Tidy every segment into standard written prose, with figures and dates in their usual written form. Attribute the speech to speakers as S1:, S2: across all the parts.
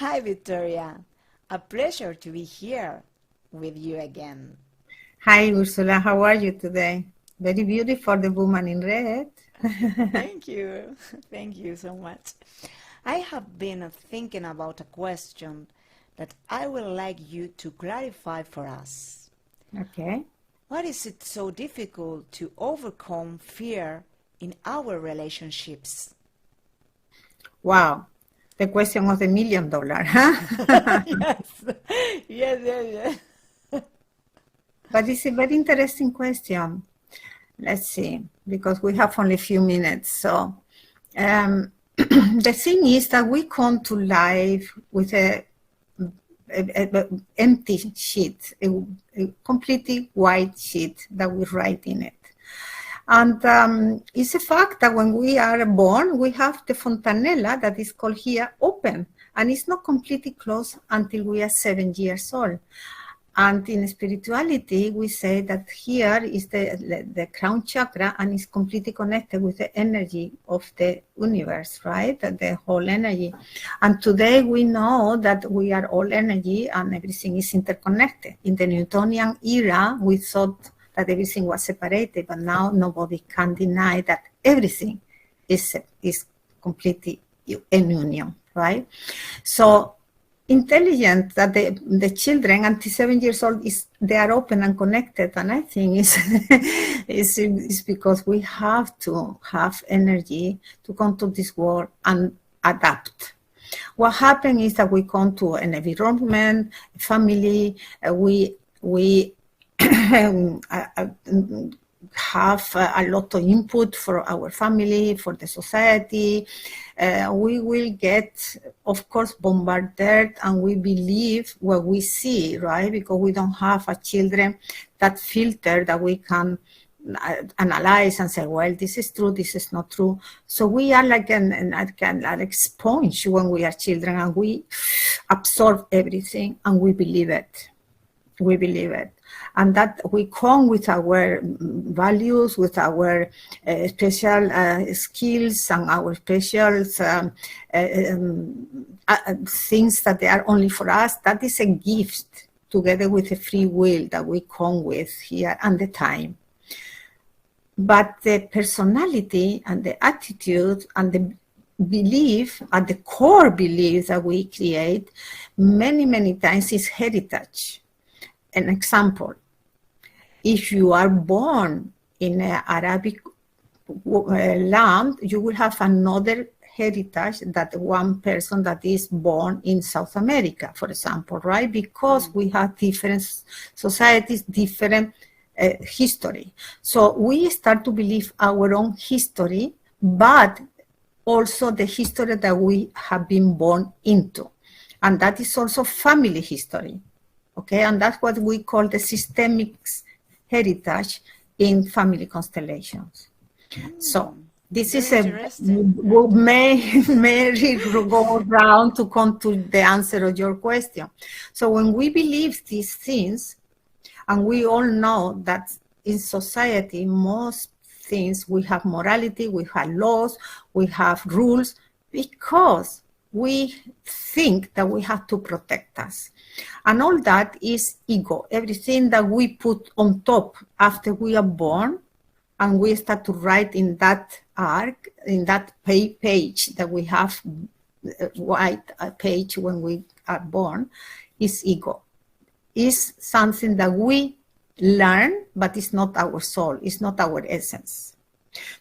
S1: Hi, Victoria. A pleasure to be here with you again.
S2: Hi, Ursula. How are you today? Very beautiful, the woman in red.
S1: Thank you. Thank you so much. I have been thinking about a question that I would like you to clarify for us.
S2: Okay.
S1: What is it so difficult to overcome fear in our relationships?
S2: Wow. The question of the $1,000,000, huh?
S1: Yes, yes, yes,
S2: But it's a very interesting question. Let's see, because we have only a few minutes. So the thing is that we come to life with a empty sheet, a completely white sheet that we write in it. And it's a fact that when we are born, we have the fontanella that is called here open, and it's not completely closed until we are 7 years old. And in spirituality, we say that here is the crown chakra, and it's completely connected with the energy of the universe, right? The whole energy. And today we know that we are all energy and everything is interconnected. In the Newtonian era, we thought that everything was separated, but now nobody can deny that everything is completely in union, right? So intelligent that the children until 7 years old they are open and connected, and I think is because we have to have energy to come to this world and adapt. What happens is that we come to an environment, a family, we have a lot of input for our family, for the society. We will get, of course, bombarded, and we believe what we see, right? Because we don't have a children that filter that we can analyze and say, well, this is true, this is not true. So we are like an sponge when we are children, and we absorb everything and we believe it. We believe it. And that we come with our values, with our special skills and our special things that they are only for us. That is a gift together with the free will that we come with here and the time. But the personality and the attitude and the belief, at the core belief that we create, many, many times is heritage. An example, if you are born in an Arabic land, you will have another heritage that one person that is born in South America, for example, right? Because we have different societies, different history. So we start to believe our own history, but also the history that we have been born into. And that is also family history. Okay, and that's what we call the systemic heritage in family constellations. So this is may go around to come to the answer of your question. So when we believe these things, and we all know that in society, most things, we have morality, we have laws, we have rules, because we think that we have to protect us. And all that is ego, everything that we put on top after we are born, and we start to write in that arc, in that page that we have, white page when we are born, is ego. Is something that we learn, but it's not our soul, it's not our essence.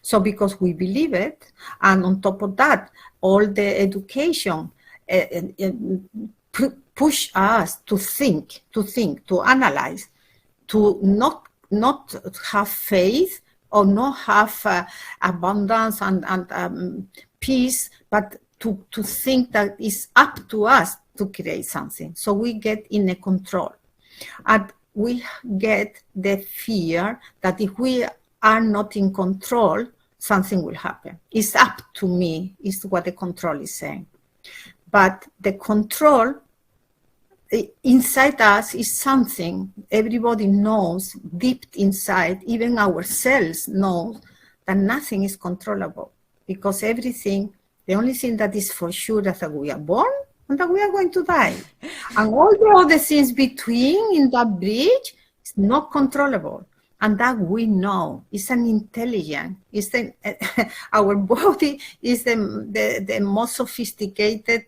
S2: So because we believe it, and on top of that, all the education push us to think, to analyze, to not have faith or not have abundance and peace, but to think that it's up to us to create something. So we get in a control. And we get the fear that if we are not in control, something will happen. It's up to me, is what the control is saying. But the control inside us is something everybody knows deep inside, even ourselves know that nothing is controllable, because everything, the only thing that is for sure is that we are born and that we are going to die. And all the other things between in that bridge is not controllable. And that we know is an intelligence. Our body is the most sophisticated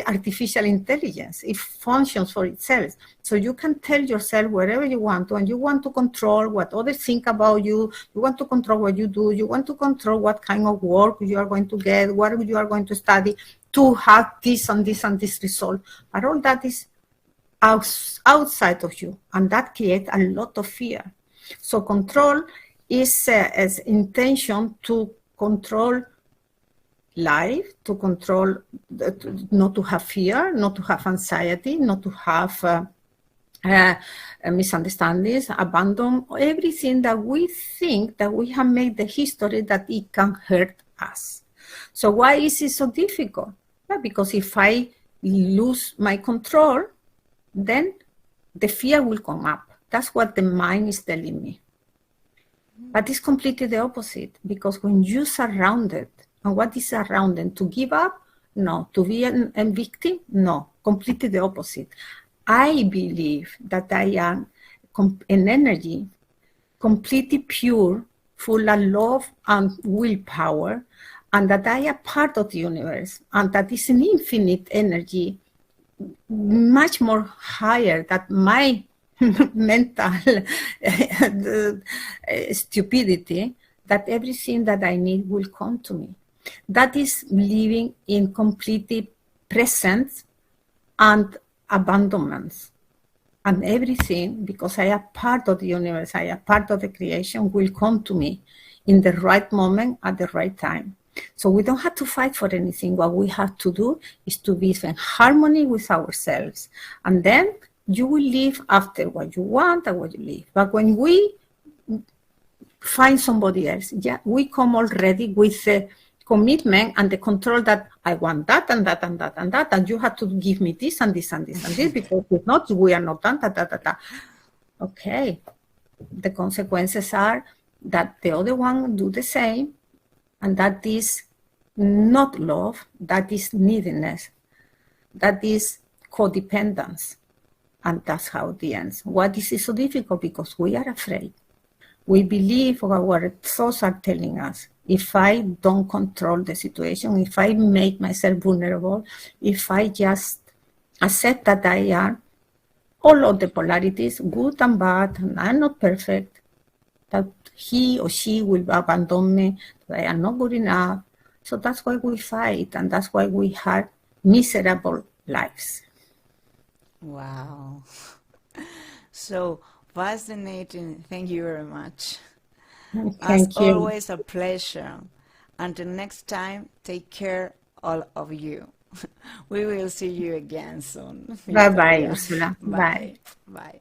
S2: artificial intelligence. It functions for itself. So you can tell yourself wherever you want to, and you want to control what others think about you. You want to control what you do. You want to control what kind of work you are going to get, what you are going to study to have this and this and this result. But all that is outside of you, and that creates a lot of fear. So control is as intention to control life, to control, not to have fear, not to have anxiety, not to have misunderstandings, abandon, everything that we think that we have made the history that it can hurt us. So why is it so difficult? Well, because if I lose my control, then the fear will come up. That's what the mind is telling me. But it's completely the opposite, because when you're surrounded, and what is surrounded? To give up? No. To be a victim? No. Completely the opposite. I believe that I am an energy, completely pure, full of love and willpower, and that I am part of the universe, and that is an infinite energy, much more higher than my mental stupidity, that everything that I need will come to me. That is living in complete presence and abandonment. And everything, because I am part of the universe, I am part of the creation, will come to me in the right moment at the right time. So we don't have to fight for anything. What we have to do is to be in harmony with ourselves. And then you will live after what you want and what you live. But when we find somebody else, we come already with the commitment and the control that I want that and that and that and that, and you have to give me this and this and this and this, because if not, we are not done, Okay. The consequences are that the other one do the same, and that is not love, that is neediness, that is codependence. And that's how it ends. Why this is so difficult? Because we are afraid. We believe what our thoughts are telling us. If I don't control the situation, if I make myself vulnerable, if I just accept that I am all of the polarities, good and bad, and I'm not perfect, that he or she will abandon me, that I am not good enough. So that's why we fight, and that's why we have miserable lives.
S1: Wow. So fascinating. Thank you very much.
S2: Thank you.
S1: Always a pleasure. Until next time, take care, all of you. We will see you again soon.
S2: Bye-bye, Ursula.
S1: Bye. Bye.